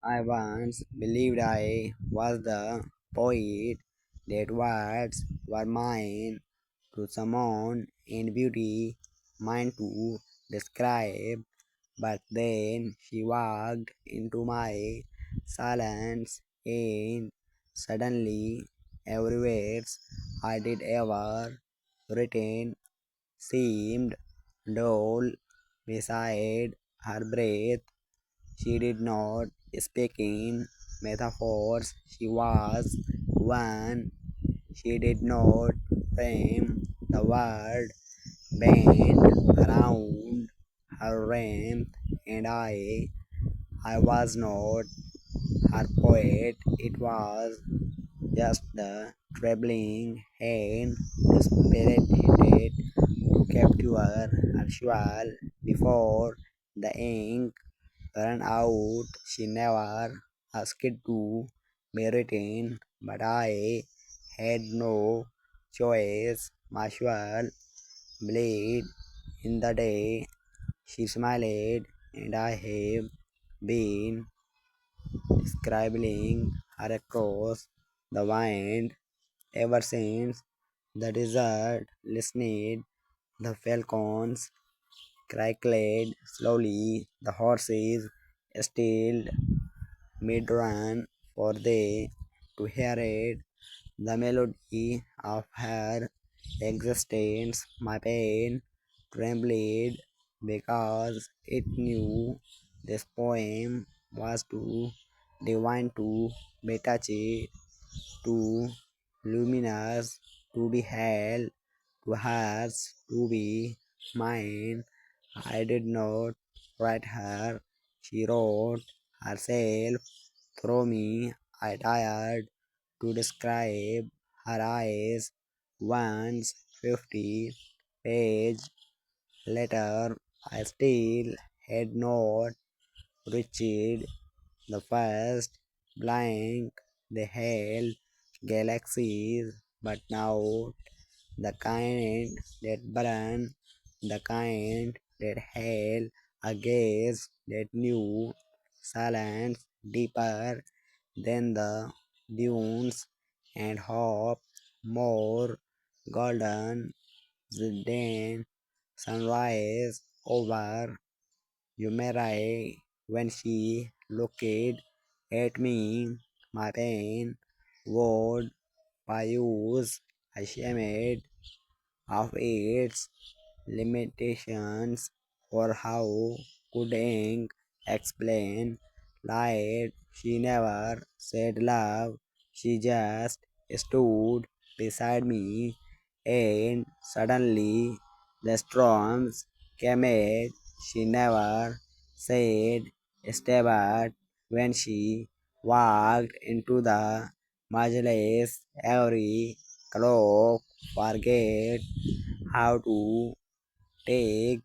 I once believed I was the poet, that words were mine to summon and beauty mine to describe. But then she walked into my silence, and suddenly every word I did ever written seemed dull beside her breath. She did not speak in metaphors. She was one. She did not frame the word bent around her rim, and I was not her poet. It was just the trembling hand desperate to capture her soul before the ink ran out. She never asked to be written, but I had no choice. My soul bled in the day. She smiled, and I have been scribbling her across the wind ever since. The desert listened, the falcons crackled slowly, the horses stilled mid-run for they to hear it, the melody of her existence. My pain trembled because it knew this poem was too divine to be touched, too luminous to be held, too harsh to be mine. I did not write her, she wrote herself through me. I tried to describe her eyes once 50 page later. I still had not reached the first blank. They held galaxies, but now the kind that burn, the kind that held a gaze that knew silence deeper than the dunes, and hope more golden than sunrise over Yumerai. When she looked at me, my pain would use ashamed of its limitations, or how could ink explain light? She never said love, she just stood beside me, and suddenly the storms came. She never said stay, but when she walked into the majlis, every clock forget how to take.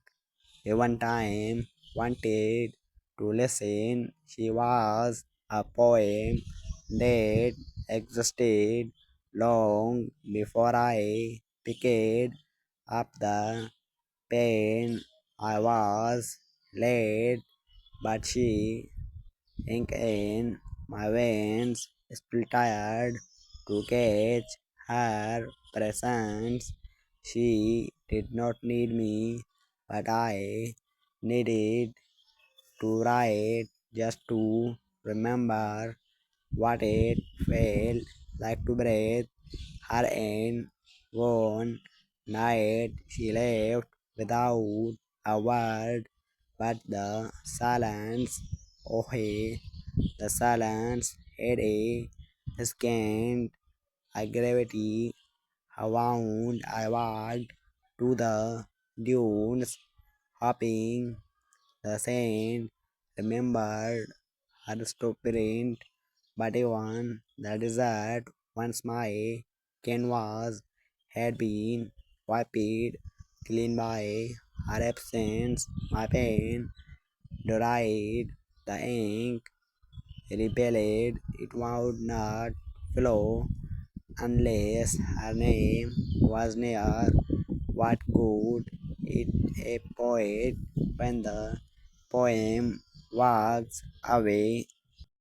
One time wanted to listen. She was a poem that existed long before I picked up the pen. I was late, but she ink in my veins, still tired to catch her presence. She did not need me, but I needed to write just to remember what it felt like to breathe her in. One night she left without a word, but the silence, oh hey, the silence had a scant gravity. Around I walked to the dunes, hoping the saint remembered her stupid, but even the desert, once my canvas had been wiped clean by her absence. My pen dried, the ink rebelled, it would not flow unless her name was near. What good it a poet when the poem walks away?